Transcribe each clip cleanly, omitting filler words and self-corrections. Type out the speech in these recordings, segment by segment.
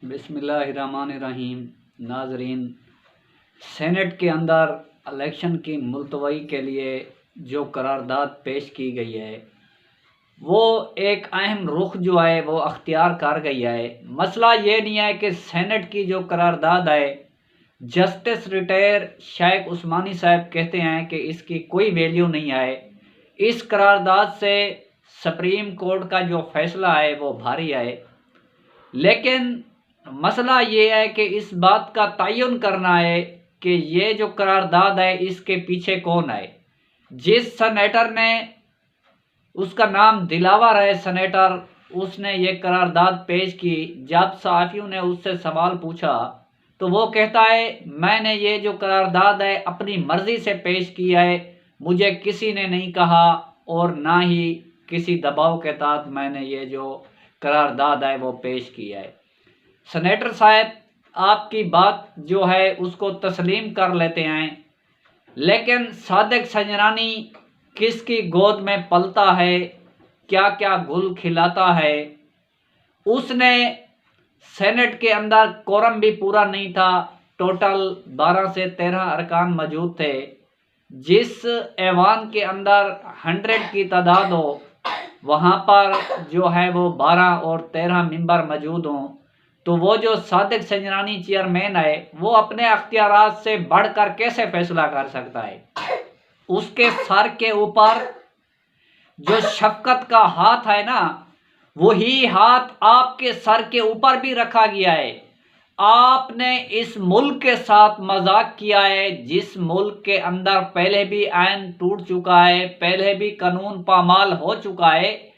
बिस्मिल्लाहिर्रहमानिर्रहीम। नाजरीन, सेनेट के अंदर इलेक्शन की मुलतवी के लिए जो करारदाद पेश की गई है वो एक अहम रुख जो है वो अख्तियार कर गई है। मसला ये नहीं है कि सेनेट की जो करारदाद है, जस्टिस रिटायर शेख उस्मानी साहब कहते हैं कि इसकी कोई वैल्यू नहीं है। इस करारदाद से सुप्रीम कोर्ट का जो फैसला है वो भारी है, लेकिन मसला ये है कि इस बात का तयन करना है कि ये जो करारदाद है इसके पीछे कौन है। जिस सेनेटर ने, उसका नाम दिलावर है सेनेटर, उसने ये करारदाद पेश की। जब सहाफ़ियों ने उससे सवाल पूछा तो वो कहता है मैंने ये जो करारदाद है अपनी मर्ज़ी से पेश की है, मुझे किसी ने नहीं कहा और ना ही किसी दबाव के तहत मैंने ये जो करारदाद है वो पेश की है। सेनेटर साहब आपकी बात जो है उसको तस्लीम कर लेते हैं, लेकिन सादिक संजरानी किसकी गोद में पलता है, क्या क्या गुल खिलाता है। उसने सेनेट के अंदर कोरम भी पूरा नहीं था, टोटल 12 से 13 अरकान मौजूद थे। जिस ऐवान के अंदर 100 की तादाद हो वहाँ पर जो है वो 12 और 13 मेंबर मौजूद हों, तो वो जो सादिक संजरानी चेयरमैन है वो अपने अख्तियारात से बढ़कर कैसे फैसला कर सकता है। उसके सर के ऊपर जो शफकत का हाथ है ना, वही हाथ आपके सर के ऊपर भी रखा गया है। आपने इस मुल्क के साथ मजाक किया है, जिस मुल्क के अंदर पहले भी आइन टूट चुका है, पहले भी कानून पामाल हो चुका है।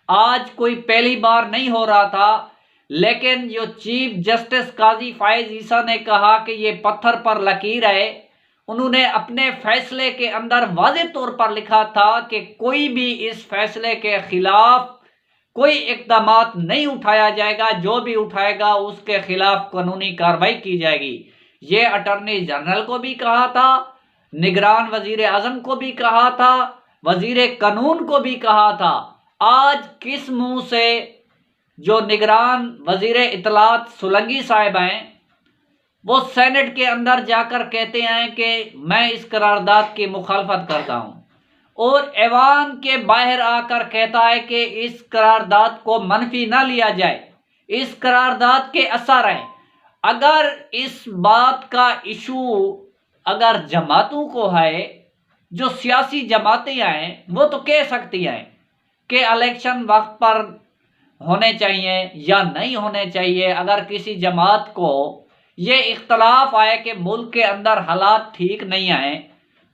आज कोई पहली बार नहीं हो रहा था, लेकिन जो चीफ जस्टिस काजी फायज ईसा ने कहा कि ये पत्थर पर लकीर है, उन्होंने अपने फैसले के अंदर वाज़ेह तौर पर लिखा था कि कोई भी इस फैसले के खिलाफ कोई इक़दामात नहीं उठाया जाएगा, जो भी उठाएगा उसके खिलाफ कानूनी कार्रवाई की जाएगी। ये अटॉर्नी जनरल को भी कहा था, निगरान वजीर आज़म को भी कहा था, वजीर कानून को भी कहा था। आज किस मुंह से जो निगरान वजीर इतलात सोलंकी साहब हैं वो सेनेट के अंदर जाकर कहते हैं कि मैं इस करारदाद की मुखालफत करता हूं, और ऐवान के बाहर आकर कहता है कि इस करारदाद को मनफी ना लिया जाए, इस करारदाद के असर हैं। अगर इस बात का इशू अगर जमातों को है, जो सियासी जमातें हैं, वो तो कह सकती हैं कि इलेक्शन वक्त पर होने चाहिए या नहीं होने चाहिए। अगर किसी जमात को ये इख्तलाफ आए कि मुल्क के अंदर हालात ठीक नहीं आए,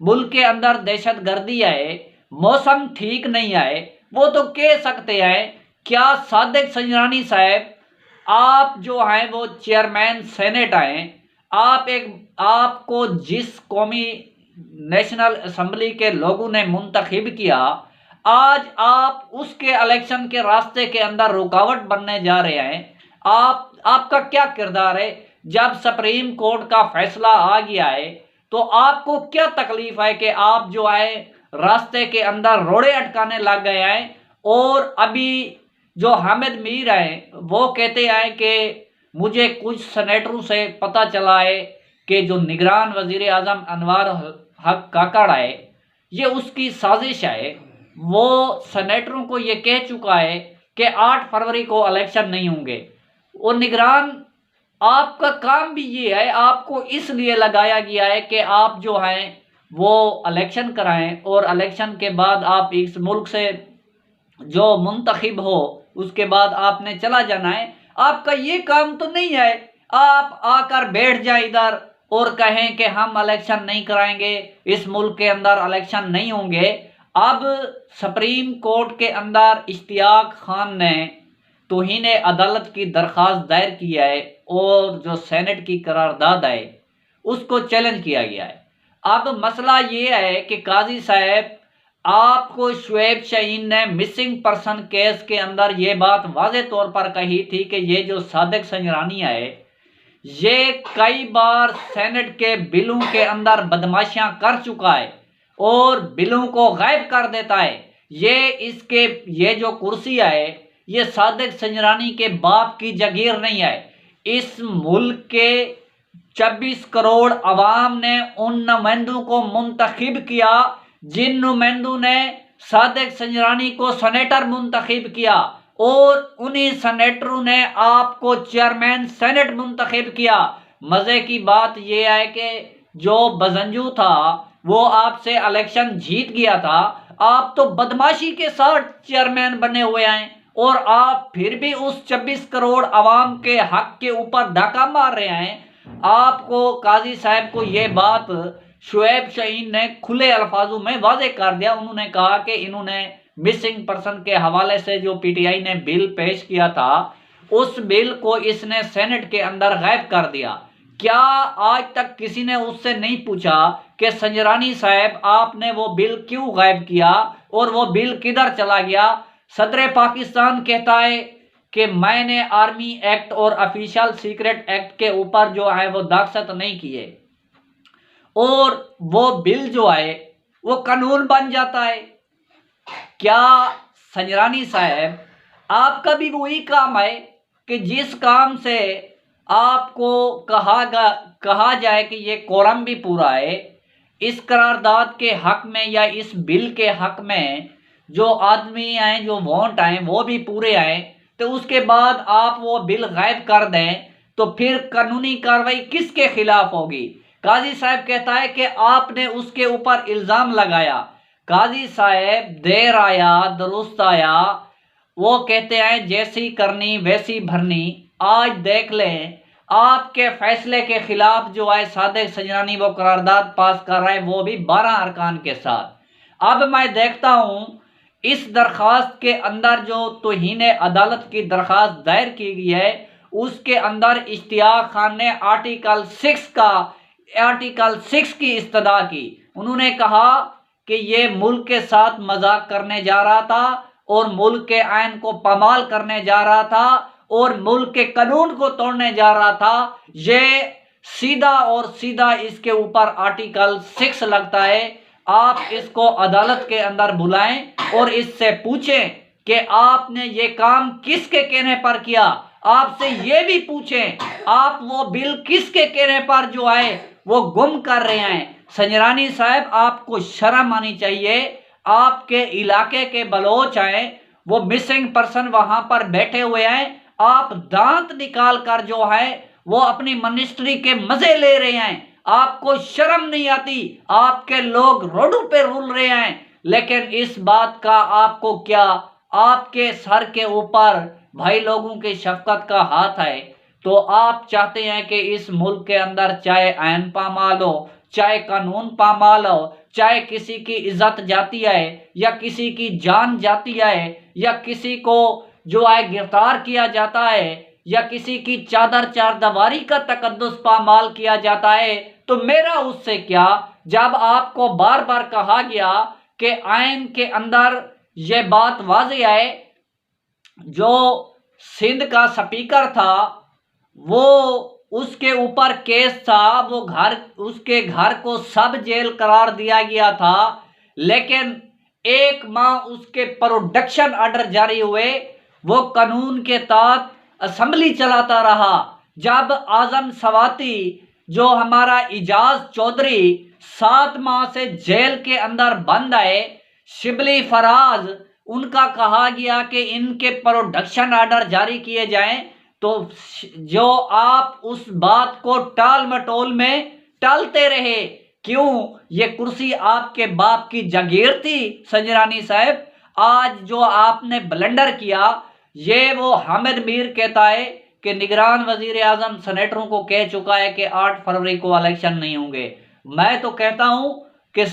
मुल्क के अंदर दहशत गर्दी आए, मौसम ठीक नहीं आए, वो तो कह सकते हैं। क्या सादिक संजरानी साहब, आप जो हैं वो चेयरमैन सेनेट हैं, आपको जिस कौमी नेशनल असम्बली के लोगों ने मुंतखब किया, आज आप उसके इलेक्शन के रास्ते के अंदर रुकावट बनने जा रहे हैं। आपका क्या किरदार है? जब सुप्रीम कोर्ट का फैसला आ गया है तो आपको क्या तकलीफ है कि आप जो है रास्ते के अंदर रोड़े अटकाने लग गए हैं। और अभी जो हामिद मीर हैं वो कहते हैं कि मुझे कुछ सेनेटरों से पता चला है कि जो निगरान वजीर आज़म अनवर हक काकड़ है ये उसकी साजिश है। वो सेनेटरों को ये कह चुका है कि 8 फरवरी को इलेक्शन नहीं होंगे। और निगरान, आपका काम भी ये है, आपको इसलिए लगाया गया है कि आप जो हैं वो इलेक्शन कराएं और इलेक्शन के बाद आप इस मुल्क से जो मुंतखब हो उसके बाद आपने चला जाना है। आपका ये काम तो नहीं है आप आकर बैठ जाए इधर और कहें कि हम इलेक्शन नहीं कराएंगे, इस मुल्क के अंदर इलेक्शन नहीं होंगे। अब सुप्रीम कोर्ट के अंदर इश्तियाक खान ने तौहीन अदालत की दरख्वास्त दायर किया है और जो सेनेट की करारदाद है उसको चैलेंज किया गया है। अब मसला ये है कि काजी साहब, आपको शुएब शाहीन ने मिसिंग पर्सन केस के अंदर ये बात वाज़ेह तौर पर कही थी कि ये जो सादिक संजरानी है ये कई बार सेनेट के बिलों के अंदर बदमाशियां कर चुका है और बिलों को गायब कर देता है। ये जो कुर्सी है ये सादिक संजरानी के बाप की जागीर नहीं है। इस मुल्क के 26 करोड़ अवाम ने उन नुमाइंदों को मुंतखब किया जिन नुमाइंदों ने सादिक संजरानी को सेनेटर मुंतखब किया, और उन्हीं सेनेटरों ने आपको चेयरमैन सेनेट मुंतखब किया। मजे की बात यह है कि जो बजंजू था वो आपसे इलेक्शन जीत गया था, आप तो बदमाशी के साथ चेयरमैन बने हुए हैं और आप फिर भी उस 26 करोड़ अवाम के हक के ऊपर डाका मार रहे हैं। आपको काजी साहब को ये बात शुएब शाहीन ने खुले अल्फाजों में वाजे कर दिया। उन्होंने कहा कि इन्होंने मिसिंग पर्सन के हवाले से जो पीटीआई ने बिल पेश किया था उस बिल को इसने सेनेट के अंदर गायब कर दिया। क्या आज तक किसी ने उससे नहीं पूछा कि संजरानी साहब आपने वो बिल क्यों गायब किया और वो बिल किधर चला गया? सदर पाकिस्तान कहता है कि मैंने आर्मी एक्ट और ऑफिशियल सीक्रेट एक्ट के ऊपर जो है वो दाखसत नहीं किए, और वो बिल जो है वो कानून बन जाता है। क्या संजरानी साहब आपका भी वही काम है कि जिस काम से आपको कहा जाए कि ये कोरम भी पूरा है, इस करारदाद के हक में या इस बिल के हक में जो आदमी आए, जो वोट आए वो भी पूरे आए, तो उसके बाद आप वो बिल गायब कर दें तो फिर कानूनी कार्रवाई किसके खिलाफ होगी? काजी साहब कहता है कि आपने उसके ऊपर इल्जाम लगाया। काजी साहब देर आया दुरुस्त आया, वो कहते हैं जैसी करनी वैसी भरनी। आज देख लें आपके फैसले के खिलाफ जो है सादिक संजरानी वो करारदाद पास कर रहा है, वो भी 12 अरकान के साथ। अब मैं देखता हूं इस दरखास्त के अंदर जो तौहीन अदालत की दरखास्त दायर की गई है उसके अंदर इश्तियाक खान ने आर्टिकल 6 की इस्तदा की। उन्होंने कहा कि ये मुल्क के साथ मजाक करने जा रहा था और मुल्क के आइन को पामाल करने जा रहा था और मुल्क के कानून को तोड़ने जा रहा था। ये सीधा और सीधा इसके ऊपर आर्टिकल 6 लगता है। आप इसको अदालत के अंदर बुलाएं और इससे पूछें कि आपने ये काम किसके कहने पर किया। आपसे ये भी पूछें आप वो बिल किसके कहने पर जो है वो गुम कर रहे हैं। संजरानी साहब आपको शर्म आनी चाहिए। आपके इलाके के बलोच हैं, वो मिसिंग पर्सन वहां पर बैठे हुए हैं, आप दांत निकाल कर जो है वो अपनी मिनिस्ट्री के मजे ले रहे हैं। आपको शर्म नहीं आती? आपके लोग रोडों पे रुल रहे हैं, लेकिन इस बात का आपको क्या? आपके सर के ऊपर भाई लोगों की शफकत का हाथ है, तो आप चाहते हैं कि इस मुल्क के अंदर चाहे आइन पामाल हो, चाहे कानून पामाल हो, चाहे किसी की इज्जत जाती है या किसी की जान जाती है या किसी को जो है गिरफ्तार किया जाता है या किसी की चादर चारदीवारी का तकद्दुस पामाल किया जाता है, तो मेरा उससे क्या? जब आपको बार बार कहा गया कि आइन के अंदर यह बात वाज़ेह है, जो सिंध का स्पीकर था वो उसके ऊपर केस था, वो उसके घर को सब जेल करार दिया गया था, लेकिन 1 माह उसके प्रोडक्शन ऑर्डर जारी हुए, वो कानून के तहत असेंबली चलाता रहा। जब आजम सवाती जो हमारा इजाज चौधरी 7 माह से जेल के अंदर बंद है, शिबली फराज उनका कहा गया कि इनके प्रोडक्शन ऑर्डर जारी किए जाएं, तो जो आप उस बात को टाल मटोल में टालते रहे। क्यों? ये कुर्सी आपके बाप की जागीर थी संजरानी साहब। आज जो आपने ब्लंडर किया, ये वो हामिद मीर कहता है कि निगरान वजीर आजम सेनेटरों को कह चुका है कि 8 फरवरी को इलेक्शन नहीं होंगे। मैं तो कहता हूं कि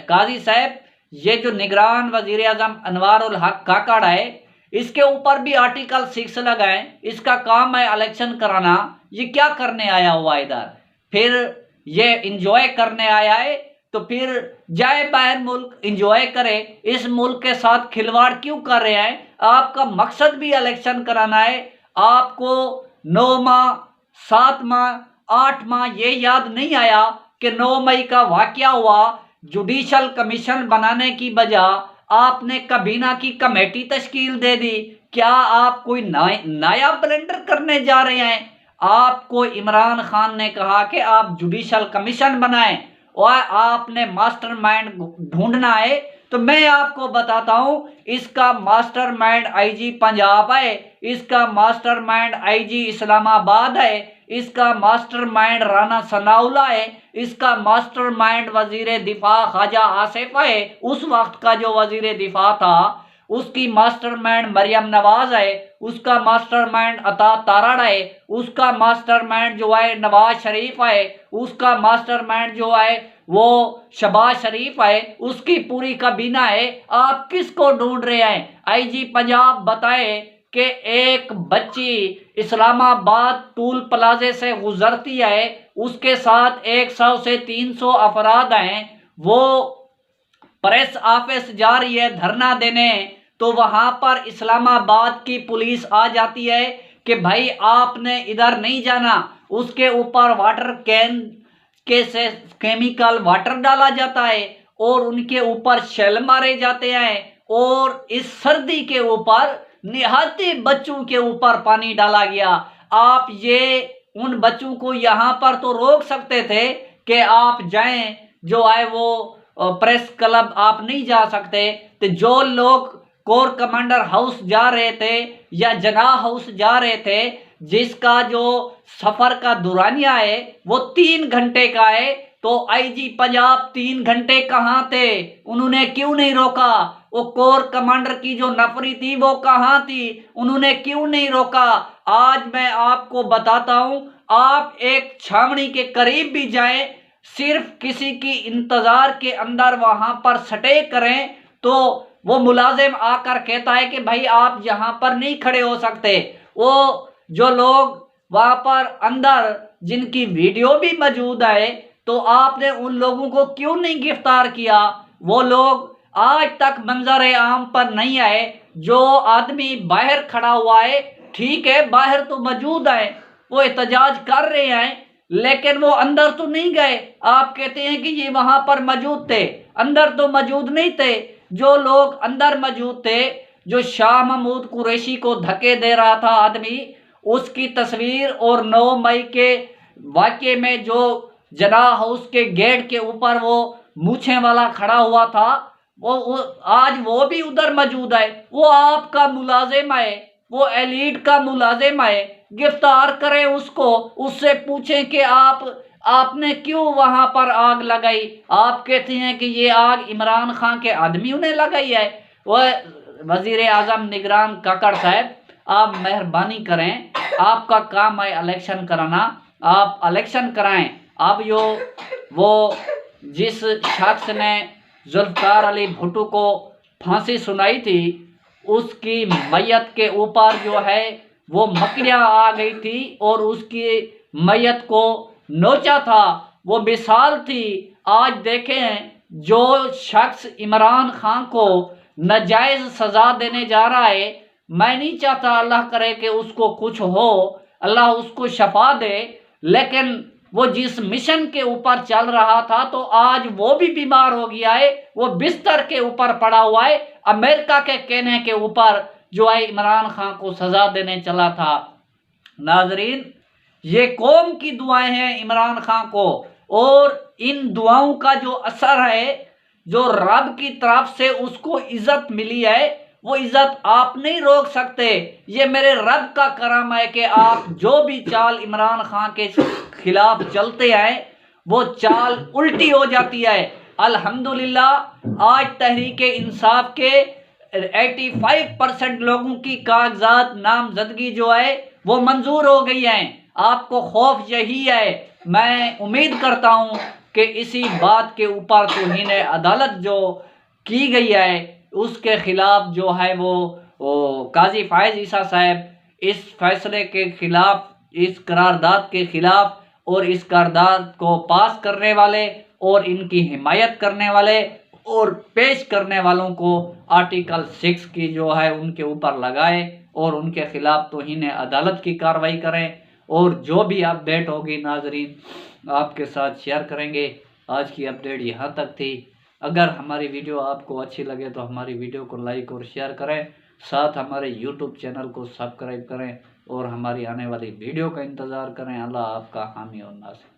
काजी साहब ये जो निगरान वजीर आजम अनवार उल हक काकड़ है, इसके ऊपर भी आर्टिकल 6 लगाएं। इसका काम है इलेक्शन कराना। ये क्या करने आया हुआ इधर? फिर ये इंजॉय करने आया है तो फिर जाए बाहर मुल्क इंजॉय करे। इस मुल्क के साथ खिलवाड़ क्यों कर रहे हैं? आपका मकसद भी इलेक्शन कराना है। आपको 9 माह 7 माह 8 माह ये याद नहीं आया कि 9 मई का वाकया हुआ, जुडिशल कमीशन बनाने की बजाय आपने कबीना की कमेटी तश्कील दे दी। क्या आप कोई नया ब्लेंडर करने जा रहे हैं? आपको इमरान खान ने कहा कि आप जुडिशल कमीशन बनाएं और आपने मास्टरमाइंड ढूंढना है, तो मैं आपको बताता हूं, इसका मास्टरमाइंड आईजी पंजाब है, इसका मास्टरमाइंड आईजी इस्लामाबाद है, इसका मास्टरमाइंड राना सनाउल्लाह है, इसका मास्टरमाइंड वजीर दिफा ख्वाजा आसिफ है, उस वक्त का जो वजीर दिफा था। उसकी मास्टरमाइंड मरियम नवाज है, उसका मास्टरमाइंड अता तारड़ है, उसका मास्टरमाइंड जो है नवाज शरीफ है, उसका मास्टरमाइंड जो है वो शहबाज शरीफ है, उसकी पूरी काबीना है। आप किसको ढूंढ रहे हैं? आईजी पंजाब बताए कि एक बच्ची इस्लामाबाद टूल प्लाजे से गुजरती है, उसके साथ 100 से 300 अफराद हैं, वो प्रेस ऑफिस जा रही है धरना देने, तो वहां पर इस्लामाबाद की पुलिस आ जाती है कि भाई आपने इधर नहीं जाना। उसके ऊपर वाटर कैन के से केमिकल वाटर डाला जाता है और उनके ऊपर शेल मारे जाते हैं, और इस सर्दी के ऊपर निहाते बच्चों के ऊपर पानी डाला गया। आप ये उन बच्चों को यहाँ पर तो रोक सकते थे कि आप जाएं, जो है वो प्रेस क्लब आप नहीं जा सकते। तो जो लोग कोर कमांडर हाउस जा रहे थे या जनाह हाउस जा रहे थे, जिसका जो सफर का दुरानिया है वो 3 घंटे का है, तो आईजी पंजाब 3 घंटे कहाँ थे? उन्होंने क्यों नहीं रोका? वो कोर कमांडर की जो नफरी थी वो कहाँ थी? उन्होंने क्यों नहीं रोका? आज मैं आपको बताता हूं, आप एक छावनी के करीब भी जाएं, सिर्फ किसी की इंतजार के अंदर वहां पर स्टे करें, तो वो मुलाजिम आकर कहता है कि भाई आप यहां पर नहीं खड़े हो सकते। वो जो लोग वहां पर अंदर जिनकी वीडियो भी मौजूद है, तो आपने उन लोगों को क्यों नहीं गिरफ्तार किया? वो लोग आज तक मंजर आम पर नहीं आए। जो आदमी बाहर खड़ा हुआ है, ठीक है, बाहर तो मौजूद है, वो एहतजाज कर रहे हैं, लेकिन वो अंदर तो नहीं गए। आप कहते हैं कि ये वहां पर मौजूद थे, अंदर तो मौजूद नहीं थे। जो लोग अंदर मौजूद थे, जो शाह महमूद कुरैशी को धक्के दे रहा था आदमी, उसकी तस्वीर, और 9 मई के वाक़े में जो जनाह हाउस के गेट के ऊपर वो मूछे वाला खड़ा हुआ था, वो आज वो भी उधर मौजूद है। वो आपका मुलाजिम है, वो एलीट का मुलाजिम है, गिरफ्तार करें उसको, उससे पूछें कि आपने क्यों वहां पर आग लगाई। आप कहते हैं कि ये आग इमरान खान के आदमियों ने लगाई है। वह वजीर आजम निगरान काकड़ साहब, आप मेहरबानी करें, आपका काम है इलेक्शन कराना, आप इलेक्शन कराएं। अब वो जिस शख्स ने जुल्फ़िकार अली भुट्टो को फांसी सुनाई थी, उसकी मैयत के ऊपर जो है वो मकड़ियाँ आ गई थी और उसकी मैयत को नोचा था, वो मिसाल थी। आज देखें, जो शख्स इमरान खान को नाजायज सजा देने जा रहा है, मैं नहीं चाहता अल्लाह करे कि उसको कुछ हो, अल्लाह उसको शफा दे, लेकिन वो जिस मिशन के ऊपर चल रहा था, तो आज वो भी बीमार हो गया है, वो बिस्तर के ऊपर पड़ा हुआ है, अमेरिका के कहने के ऊपर जो है इमरान खान को सजा देने चला था। नाजरीन, ये कौम की दुआएं हैं इमरान खान को, और इन दुआओं का जो असर है, जो रब की तरफ से उसको इज्जत मिली है, वो इज्जत आप नहीं रोक सकते। ये मेरे रब का करम है कि आप जो भी चाल इमरान खान के खिलाफ चलते हैं, वो चाल उल्टी हो जाती है। अल्हम्दुलिल्लाह, आज तहरीक इंसाफ के 85% लोगों की कागजात नामजदगी जो है वो मंजूर हो गई है। आपको खौफ यही है, मैं उम्मीद करता हूं कि इसी बात के ऊपर तौहीन अदालत जो की गई है, उसके खिलाफ जो है वो काजी फायज ईसा साहब इस फैसले के खिलाफ, इस करारदाद के खिलाफ, और इस करारदाद को पास करने वाले और इनकी हिमायत करने वाले और पेश करने वालों को आर्टिकल 6 की जो है उनके ऊपर लगाए और उनके खिलाफ तौहीन अदालत की कार्रवाई करें। और जो भी अपडेट होगी नाजरीन आपके साथ शेयर करेंगे। आज की अपडेट यहाँ तक थी। अगर हमारी वीडियो आपको अच्छी लगे तो हमारी वीडियो को लाइक और शेयर करें, साथ हमारे यूट्यूब चैनल को सब्सक्राइब करें। और हमारी आने वाली वीडियो का इंतज़ार करें। अल्लाह आपका हामी और नासिर।